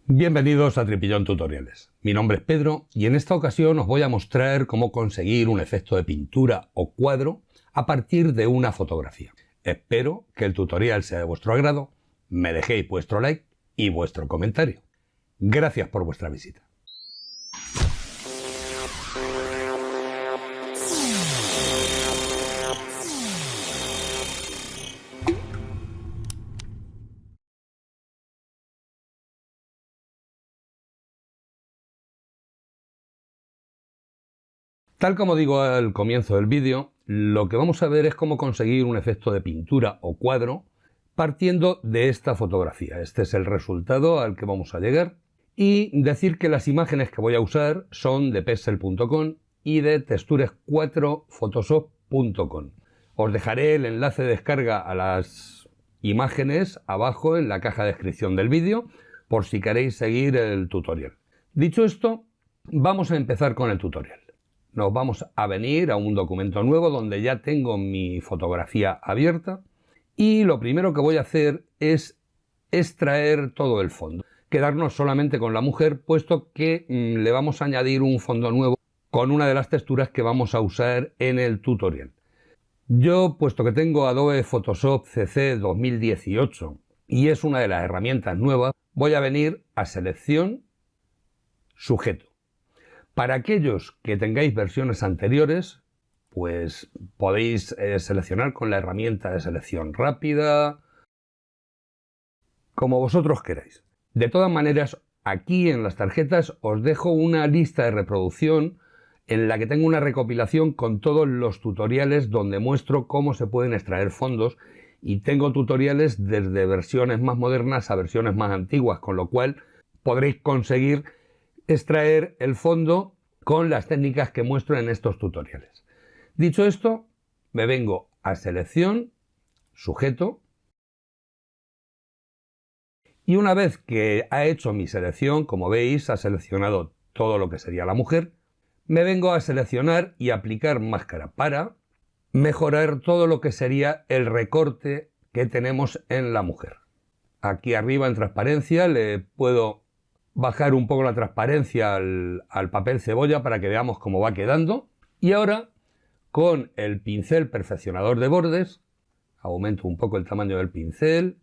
Bienvenidos a Tripillón Tutoriales. Mi nombre es Pedro y en esta ocasión os voy a mostrar cómo conseguir un efecto de pintura o cuadro a partir de una fotografía. Espero que el tutorial sea de vuestro agrado, me dejéis vuestro like y vuestro comentario. Gracias por vuestra visita. Tal como digo al comienzo del vídeo, lo que vamos a ver es cómo conseguir un efecto de pintura o cuadro partiendo de esta fotografía. Este es el resultado al que vamos a llegar. Y decir que las imágenes que voy a usar son de pexel.com y de textures4photoshop.com. Os dejaré el enlace de descarga a las imágenes abajo en la caja de descripción del vídeo por si queréis seguir el tutorial. Dicho esto, vamos a empezar con el tutorial. Nos vamos a venir a un documento nuevo donde ya tengo mi fotografía abierta y lo primero que voy a hacer es extraer todo el fondo. Quedarnos solamente con la mujer, puesto que le vamos a añadir un fondo nuevo con una de las texturas que vamos a usar en el tutorial. Yo, puesto que tengo Adobe Photoshop CC 2018 y es una de las herramientas nuevas, voy a venir a Selección, Sujeto. Para aquellos que tengáis versiones anteriores, pues podéis seleccionar con la herramienta de selección rápida, como vosotros queráis. De todas maneras, aquí en las tarjetas os dejo una lista de reproducción en la que tengo una recopilación con todos los tutoriales donde muestro cómo se pueden extraer fondos y tengo tutoriales desde versiones más modernas a versiones más antiguas, con lo cual podréis conseguir extraer el fondo con las técnicas que muestro en estos tutoriales. Dicho esto, me vengo a Selección, Sujeto, y una vez que ha hecho mi selección, como veis, ha seleccionado todo lo que sería la mujer, me vengo a seleccionar y aplicar máscara para mejorar todo lo que sería el recorte que tenemos en la mujer. Aquí arriba en transparencia le puedo bajar un poco la transparencia al papel cebolla para que veamos cómo va quedando. Y ahora, con el pincel perfeccionador de bordes, aumento un poco el tamaño del pincel,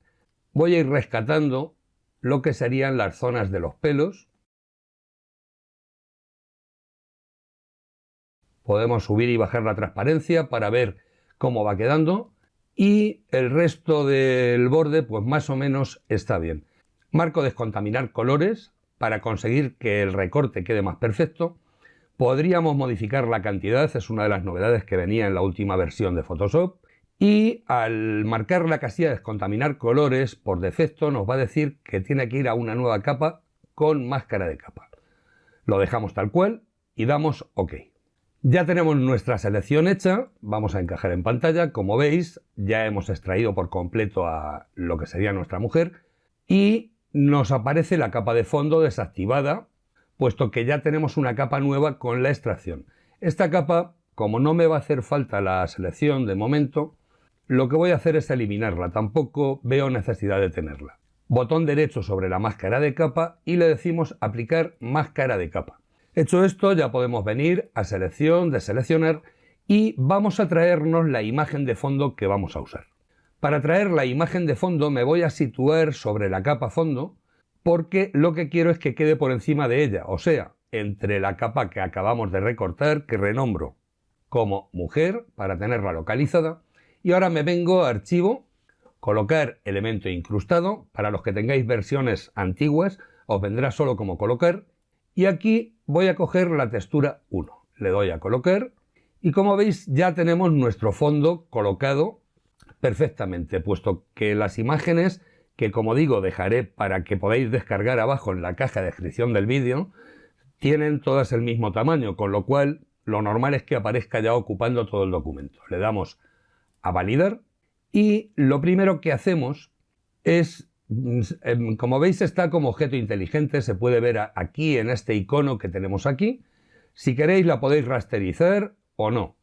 voy a ir rescatando lo que serían las zonas de los pelos. Podemos subir y bajar la transparencia para ver cómo va quedando. Y el resto del borde, pues más o menos está bien. Marco descontaminar colores para conseguir que el recorte quede más perfecto. Podríamos modificar la cantidad, es una de las novedades que venía en la última versión de Photoshop. Y al marcar la casilla de descontaminar colores, por defecto nos va a decir que tiene que ir a una nueva capa con máscara de capa. Lo dejamos tal cual y damos OK. Ya tenemos nuestra selección hecha, vamos a encajar en pantalla. Como veis, ya hemos extraído por completo a lo que sería nuestra mujer y nos aparece la capa de fondo desactivada, puesto que ya tenemos una capa nueva con la extracción. Esta capa, como no me va a hacer falta la selección de momento, lo que voy a hacer es eliminarla, tampoco veo necesidad de tenerla. Botón derecho sobre la máscara de capa y le decimos aplicar máscara de capa. Hecho esto, ya podemos venir a selección, deseleccionar y vamos a traernos la imagen de fondo que vamos a usar. Para traer la imagen de fondo me voy a situar sobre la capa fondo porque lo que quiero es que quede por encima de ella, o sea, entre la capa que acabamos de recortar, que renombro como mujer para tenerla localizada. Y ahora me vengo a Archivo, Colocar elemento incrustado. Para los que tengáis versiones antiguas os vendrá solo como colocar. Y aquí voy a coger la textura 1. Le doy a colocar y como veis ya tenemos nuestro fondo colocado perfectamente, puesto que las imágenes, que como digo dejaré para que podáis descargar abajo en la caja de descripción del vídeo, tienen todas el mismo tamaño, con lo cual lo normal es que aparezca ya ocupando todo el documento. Le damos a validar y lo primero que hacemos es, como veis está como objeto inteligente, se puede ver aquí en este icono que tenemos aquí. Si queréis la podéis rasterizar o no.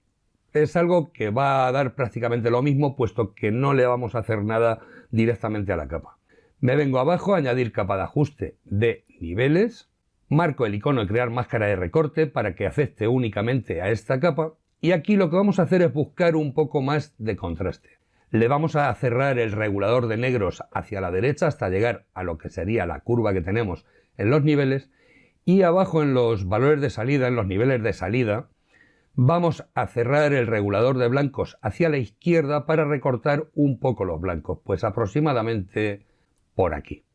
Es algo que va a dar prácticamente lo mismo, puesto que no le vamos a hacer nada directamente a la capa. Me vengo abajo a añadir capa de ajuste de niveles, marco el icono de crear máscara de recorte para que afecte únicamente a esta capa y aquí lo que vamos a hacer es buscar un poco más de contraste. Le vamos a cerrar el regulador de negros hacia la derecha hasta llegar a lo que sería la curva que tenemos en los niveles y abajo en los valores de salida, en los niveles de salida, vamos a cerrar el regulador de blancos hacia la izquierda para recortar un poco los blancos, pues aproximadamente por aquí.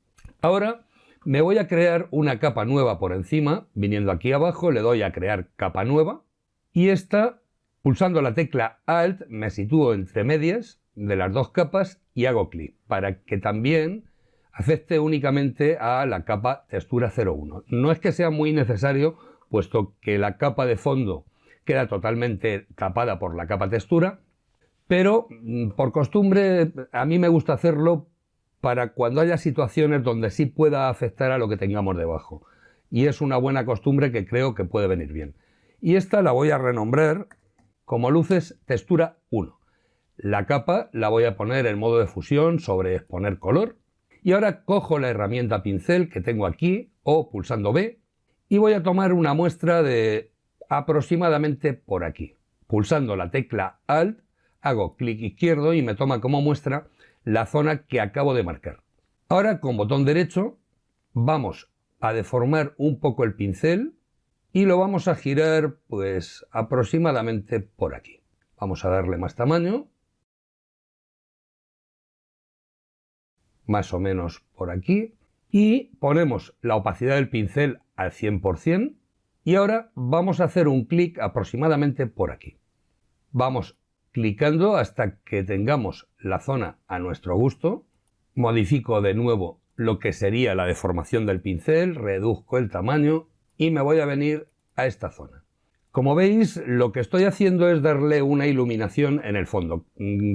Ahora me voy a crear una capa nueva por encima, viniendo aquí abajo le doy a crear capa nueva y esta, pulsando la tecla Alt, me sitúo entre medias de las dos capas y hago clic para que también afecte únicamente a la capa textura 01. No es que sea muy necesario, puesto que la capa de fondo queda totalmente tapada por la capa textura, pero por costumbre a mí me gusta hacerlo para cuando haya situaciones donde sí pueda afectar a lo que tengamos debajo. Y es una buena costumbre que creo que puede venir bien. Y esta la voy a renombrar como luces textura 1. La capa la voy a poner en modo de fusión sobre exponer color. Y ahora cojo la herramienta pincel que tengo aquí, o pulsando B, y voy a tomar una muestra de aproximadamente por aquí. Pulsando la tecla Alt, hago clic izquierdo y me toma como muestra la zona que acabo de marcar. Ahora con botón derecho vamos a deformar un poco el pincel y lo vamos a girar pues aproximadamente por aquí. Vamos a darle más tamaño, más o menos por aquí, y ponemos la opacidad del pincel al 100% y ahora vamos a hacer un clic aproximadamente por aquí. Vamos clicando hasta que tengamos la zona a nuestro gusto. Modifico de nuevo lo que sería la deformación del pincel, reduzco el tamaño y me voy a venir a esta zona. Como veis, lo que estoy haciendo es darle una iluminación en el fondo.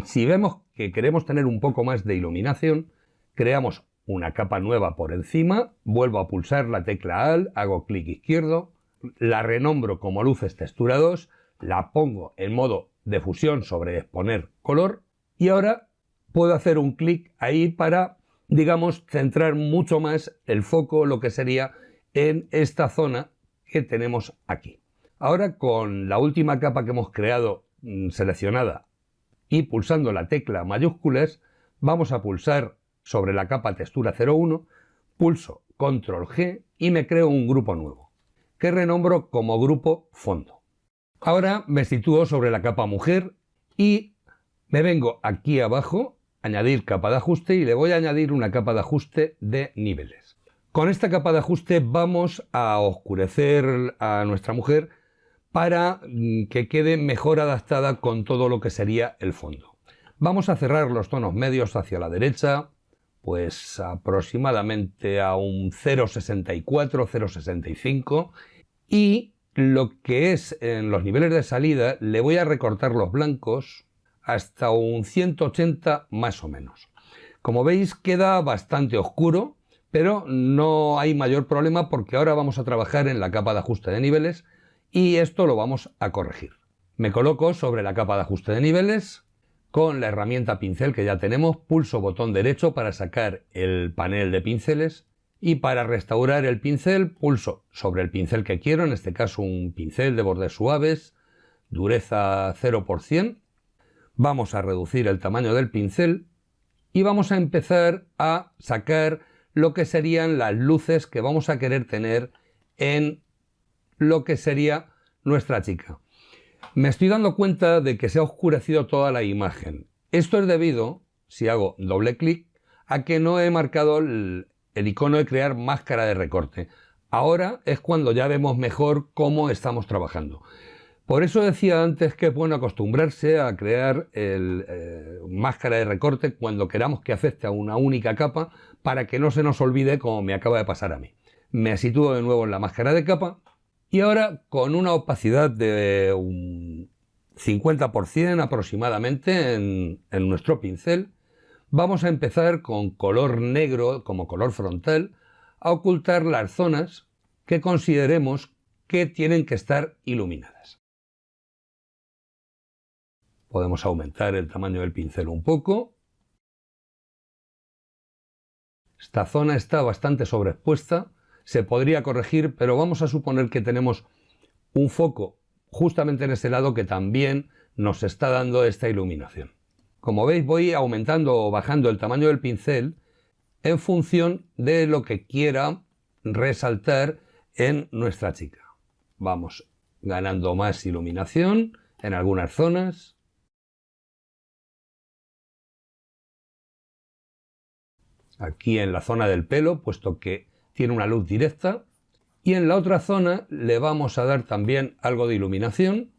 Si vemos que queremos tener un poco más de iluminación, creamos una capa nueva por encima, vuelvo a pulsar la tecla Alt, hago clic izquierdo, la renombro como luces textura 2, la pongo en modo de fusión sobre exponer color y ahora puedo hacer un clic ahí para, digamos, centrar mucho más el foco, lo que sería en esta zona que tenemos aquí. Ahora con la última capa que hemos creado seleccionada y pulsando la tecla mayúsculas, vamos a pulsar sobre la capa textura 01, pulso control G y me creo un grupo nuevo, que renombro como grupo fondo. Ahora me sitúo sobre la capa mujer y me vengo aquí abajo, añadir capa de ajuste y le voy a añadir una capa de ajuste de niveles. Con esta capa de ajuste vamos a oscurecer a nuestra mujer para que quede mejor adaptada con todo lo que sería el fondo. Vamos a cerrar los tonos medios hacia la derecha, pues aproximadamente a un 0,64, 0,65 y lo que es en los niveles de salida le voy a recortar los blancos hasta un 180 más o menos. Como veis queda bastante oscuro, pero no hay mayor problema porque ahora vamos a trabajar en la capa de ajuste de niveles y esto lo vamos a corregir. Me coloco sobre la capa de ajuste de niveles, con la herramienta pincel que ya tenemos, pulso botón derecho para sacar el panel de pinceles y para restaurar el pincel pulso sobre el pincel que quiero, en este caso un pincel de bordes suaves, dureza 0%. Vamos a reducir el tamaño del pincel y vamos a empezar a sacar lo que serían las luces que vamos a querer tener en lo que sería nuestra chica. Me estoy dando cuenta de que se ha oscurecido toda la imagen. Esto es debido, si hago doble clic, a que no he marcado el icono de crear máscara de recorte. Ahora es cuando ya vemos mejor cómo estamos trabajando. Por eso decía antes que es bueno acostumbrarse a crear máscara de recorte cuando queramos que afecte a una única capa para que no se nos olvide como me acaba de pasar a mí. Me sitúo de nuevo en la máscara de capa y ahora con una opacidad de un 50% aproximadamente en nuestro pincel, vamos a empezar con color negro como color frontal a ocultar las zonas que consideremos que tienen que estar iluminadas. Podemos aumentar el tamaño del pincel un poco Esta zona está bastante sobreexpuesta, se podría corregir, pero vamos a suponer que tenemos un foco justamente en ese lado que también nos está dando esta iluminación. Como veis, voy aumentando o bajando el tamaño del pincel en función de lo que quiera resaltar en nuestra chica. Vamos ganando más iluminación en algunas zonas. Aquí en la zona del pelo, puesto que tiene una luz directa. Y en la otra zona le vamos a dar también algo de iluminación.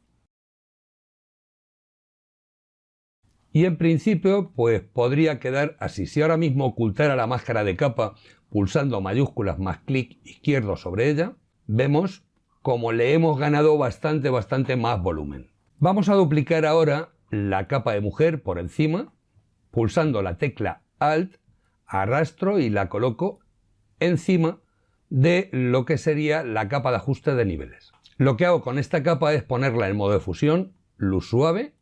Y en principio, pues podría quedar así. Si ahora mismo ocultara la máscara de capa pulsando mayúsculas más clic izquierdo sobre ella, vemos como le hemos ganado bastante más volumen. Vamos a duplicar ahora la capa de mujer por encima, pulsando la tecla Alt, arrastro y la coloco encima de lo que sería la capa de ajuste de niveles. Lo que hago con esta capa es ponerla en modo de fusión, luz suave,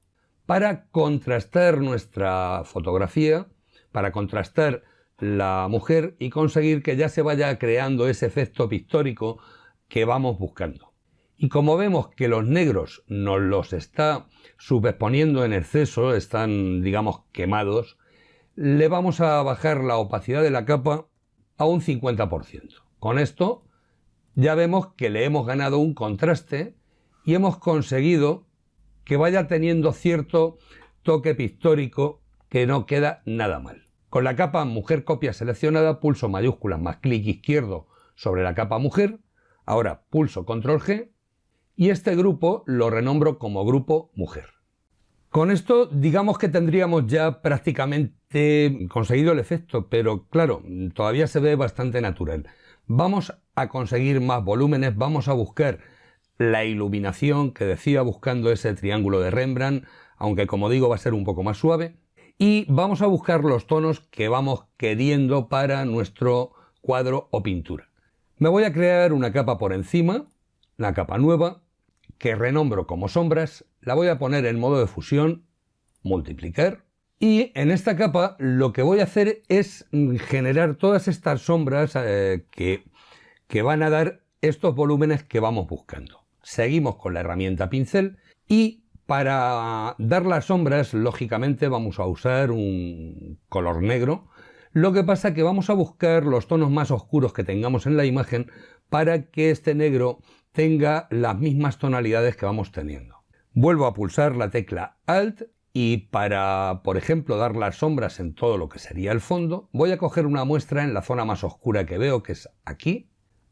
para contrastar nuestra fotografía, para contrastar la mujer y conseguir que ya se vaya creando ese efecto pictórico que vamos buscando. Y como vemos que los negros nos los está subexponiendo en exceso, están, digamos, quemados, le vamos a bajar la opacidad de la capa a un 50%. Con esto ya vemos que le hemos ganado un contraste y hemos conseguido que vaya teniendo cierto toque pictórico que no queda nada mal. Con la capa mujer copia seleccionada, pulso mayúsculas más clic izquierdo sobre la capa mujer. Ahora pulso control G y este grupo lo renombro como grupo mujer. Con esto digamos que tendríamos ya prácticamente conseguido el efecto, pero claro, todavía se ve bastante natural. Vamos a conseguir más volúmenes, vamos a buscar la iluminación que decía buscando ese triángulo de Rembrandt, aunque como digo va a ser un poco más suave, y vamos a buscar los tonos que vamos queriendo para nuestro cuadro o pintura. Me voy a crear una capa por encima, una capa nueva, que renombro como sombras, la voy a poner en modo de fusión, multiplicar, y en esta capa lo que voy a hacer es generar todas estas sombras que van a dar estos volúmenes que vamos buscando. Seguimos con la herramienta pincel y para dar las sombras, lógicamente vamos a usar un color negro. Lo que pasa es que vamos a buscar los tonos más oscuros que tengamos en la imagen para que este negro tenga las mismas tonalidades que vamos teniendo. Vuelvo a pulsar la tecla Alt y para, por ejemplo, dar las sombras en todo lo que sería el fondo, voy a coger una muestra en la zona más oscura que veo, que es aquí.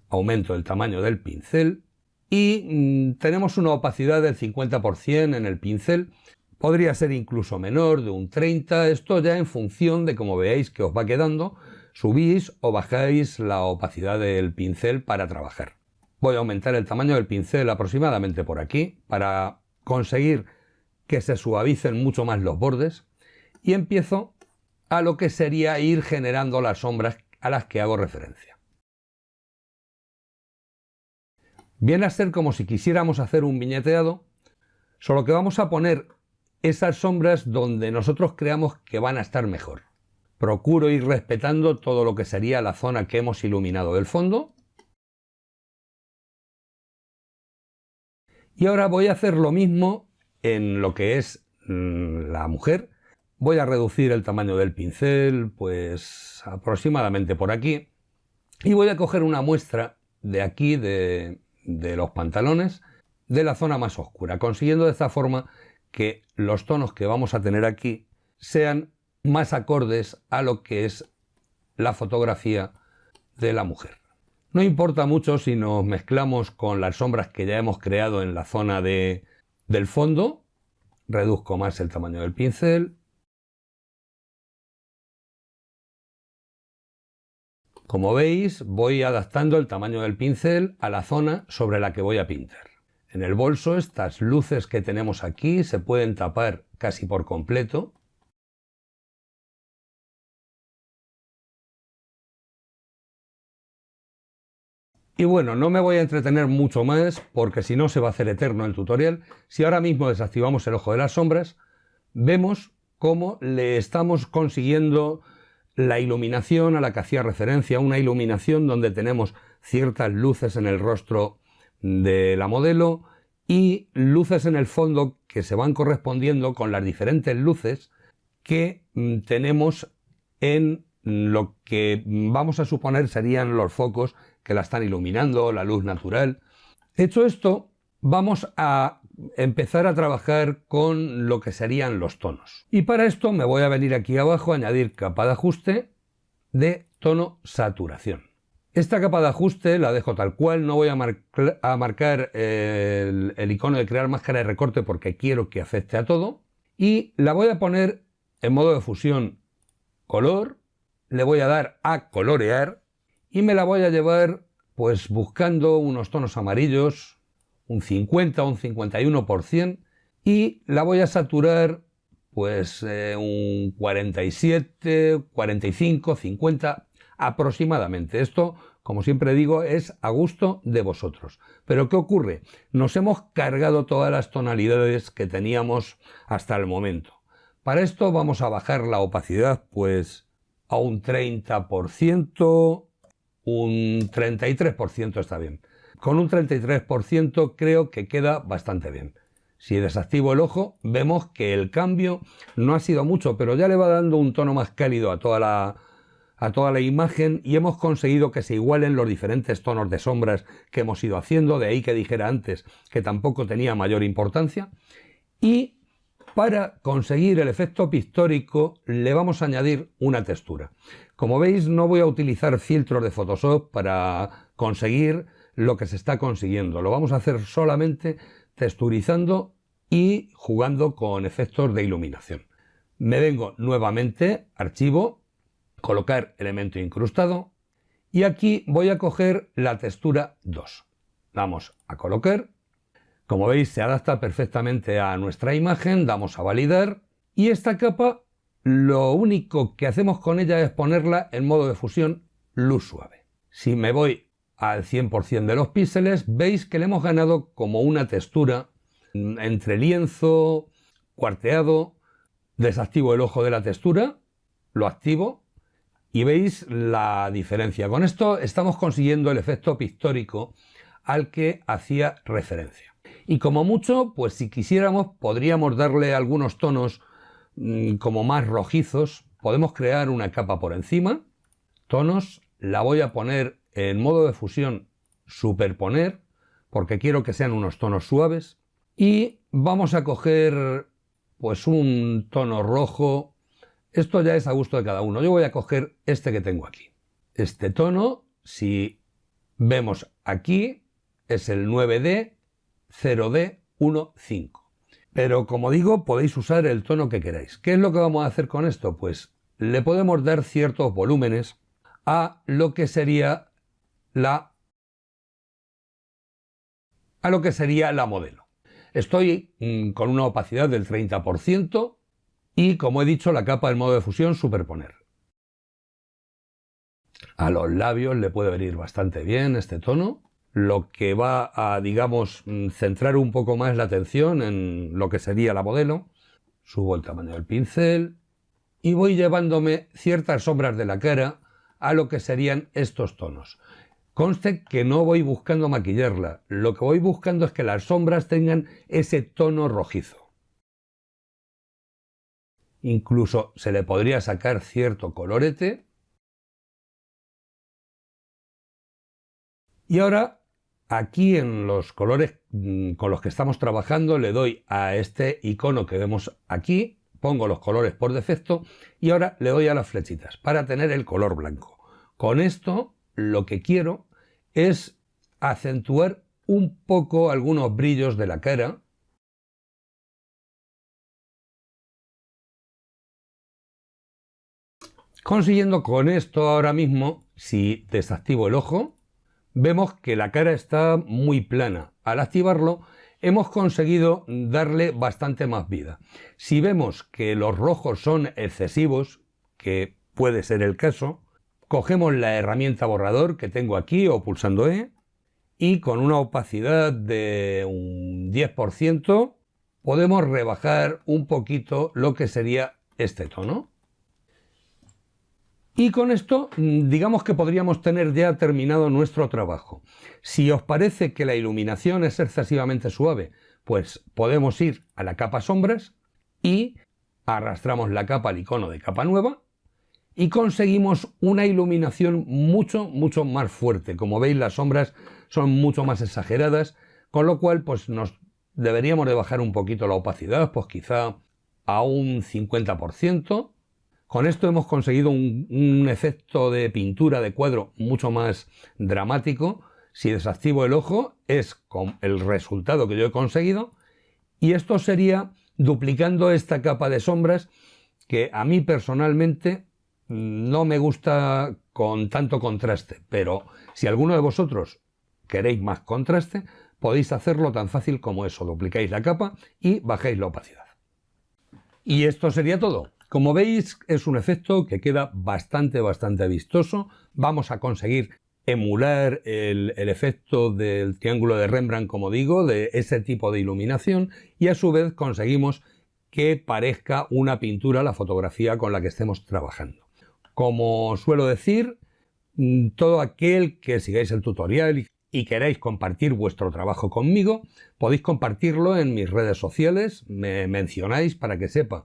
Aumento el tamaño del pincel y tenemos una opacidad del 50% en el pincel. Podría ser incluso menor, de un 30%. Esto ya en función de cómo veáis que os va quedando, subís o bajáis la opacidad del pincel para trabajar. Voy a aumentar el tamaño del pincel aproximadamente por aquí para conseguir que se suavicen mucho más los bordes y empiezo a lo que sería ir generando las sombras a las que hago referencia. Viene a ser como si quisiéramos hacer un viñeteado, solo que vamos a poner esas sombras donde nosotros creamos que van a estar mejor. Procuro ir respetando todo lo que sería la zona que hemos iluminado del fondo. Y ahora voy a hacer lo mismo en lo que es la mujer. Voy a reducir el tamaño del pincel, pues aproximadamente por aquí. Y voy a coger una muestra de aquí, de los pantalones, de la zona más oscura, consiguiendo de esta forma que los tonos que vamos a tener aquí sean más acordes a lo que es la fotografía de la mujer. No importa mucho si nos mezclamos con las sombras que ya hemos creado en la zona del fondo. Reduzco más el tamaño del pincel. Como veis, voy adaptando el tamaño del pincel a la zona sobre la que voy a pintar. En el bolso, estas luces que tenemos aquí se pueden tapar casi por completo. Y bueno, no me voy a entretener mucho más porque si no se va a hacer eterno el tutorial. Si ahora mismo desactivamos el ojo de las sombras, vemos cómo le estamos consiguiendo la iluminación a la que hacía referencia, una iluminación donde tenemos ciertas luces en el rostro de la modelo y luces en el fondo que se van correspondiendo con las diferentes luces que tenemos en lo que vamos a suponer serían los focos que la están iluminando, la luz natural. Hecho esto, vamos a empezar a trabajar con lo que serían los tonos. Y para esto me voy a venir aquí abajo a añadir capa de ajuste de tono saturación. Esta capa de ajuste la dejo tal cual, no voy a marcar el icono de crear máscara de recorte porque quiero que afecte a todo. Y la voy a poner en modo de fusión color, le voy a dar a colorear y me la voy a llevar pues buscando unos tonos amarillos, un 50 o un 51%, y la voy a saturar pues un 47, 45, 50 aproximadamente. Esto, como siempre digo, es a gusto de vosotros. Pero ¿qué ocurre? Nos hemos cargado todas las tonalidades que teníamos hasta el momento. Para esto vamos a bajar la opacidad pues a un 30%, un 33% está bien. Con un 33% creo que queda bastante bien. Si desactivo el ojo, vemos que el cambio no ha sido mucho, pero ya le va dando un tono más cálido a toda la imagen y hemos conseguido que se igualen los diferentes tonos de sombras que hemos ido haciendo, de ahí que dijera antes que tampoco tenía mayor importancia. Y para conseguir el efecto pictórico le vamos a añadir una textura. Como veis, no voy a utilizar filtros de Photoshop para conseguir lo que se está consiguiendo. Lo vamos a hacer solamente texturizando y jugando con efectos de iluminación. Me vengo nuevamente, archivo, colocar elemento incrustado y aquí voy a coger la textura 2. Vamos a colocar. Como veis, se adapta perfectamente a nuestra imagen, damos a validar y esta capa lo único que hacemos con ella es ponerla en modo de fusión luz suave. Si me voy al 100% de los píxeles, veis que le hemos ganado como una textura entre lienzo, cuarteado. Desactivo el ojo de la textura, lo activo y veis la diferencia. Con esto estamos consiguiendo el efecto pictórico al que hacía referencia. Y como mucho, pues si quisiéramos, podríamos darle algunos tonos como más rojizos. Podemos crear una capa por encima. Tonos, la voy a poner en modo de fusión superponer, porque quiero que sean unos tonos suaves. Y vamos a coger pues un tono rojo. Esto ya es a gusto de cada uno. Yo voy a coger este que tengo aquí. Este tono, si vemos aquí, es el 9D 0D15. Pero como digo, podéis usar el tono que queráis. ¿Qué es lo que vamos a hacer con esto? Pues le podemos dar ciertos volúmenes a lo que sería la modelo. Estoy con una opacidad del 30% y, como he dicho, la capa en modo de fusión superponer. A los labios le puede venir bastante bien este tono, lo que va a, digamos, centrar un poco más la atención en lo que sería la modelo. Subo el tamaño del pincel y voy llevándome ciertas sombras de la cara a lo que serían estos tonos. Conste que no voy buscando maquillarla, lo que voy buscando es que las sombras tengan ese tono rojizo. Incluso se le podría sacar cierto colorete. Y ahora, aquí en los colores con los que estamos trabajando, le doy a este icono que vemos aquí, pongo los colores por defecto y ahora le doy a las flechitas para tener el color blanco. Con esto lo que quiero es acentuar un poco algunos brillos de la cara. Consiguiendo con esto ahora mismo, si desactivo el ojo, vemos que la cara está muy plana. Al activarlo hemos conseguido darle bastante más vida. Si vemos que los rojos son excesivos, que puede ser el caso, cogemos la herramienta borrador que tengo aquí o pulsando E y con una opacidad de un 10% podemos rebajar un poquito lo que sería este tono. Y con esto, digamos que podríamos tener ya terminado nuestro trabajo. Si os parece que la iluminación es excesivamente suave, pues podemos ir a la capa sombras y arrastramos la capa al icono de capa nueva y conseguimos una iluminación mucho más fuerte. Como veis, las sombras son mucho más exageradas, con lo cual pues nos deberíamos de bajar un poquito la opacidad, pues quizá a un 50%. Con esto hemos conseguido un efecto de pintura de cuadro mucho más dramático. Si desactivo el ojo es con el resultado que yo he conseguido, y esto sería duplicando esta capa de sombras que a mí personalmente no me gusta con tanto contraste, pero si alguno de vosotros queréis más contraste, podéis hacerlo tan fácil como eso. Duplicáis la capa y bajáis la opacidad. Y esto sería todo. Como veis, es un efecto que queda bastante vistoso. Vamos a conseguir emular el efecto del triángulo de Rembrandt, como digo, de ese tipo de iluminación, y a su vez conseguimos que parezca una pintura la fotografía con la que estemos trabajando. Como suelo decir, todo aquel que sigáis el tutorial y queráis compartir vuestro trabajo conmigo, podéis compartirlo en mis redes sociales, me mencionáis para que sepa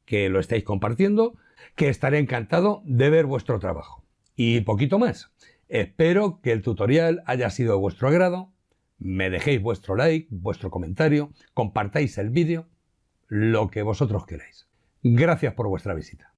que lo estáis compartiendo, que estaré encantado de ver vuestro trabajo. Y poquito más. Espero que el tutorial haya sido de vuestro agrado, me dejéis vuestro like, vuestro comentario, compartáis el vídeo, lo que vosotros queráis. Gracias por vuestra visita.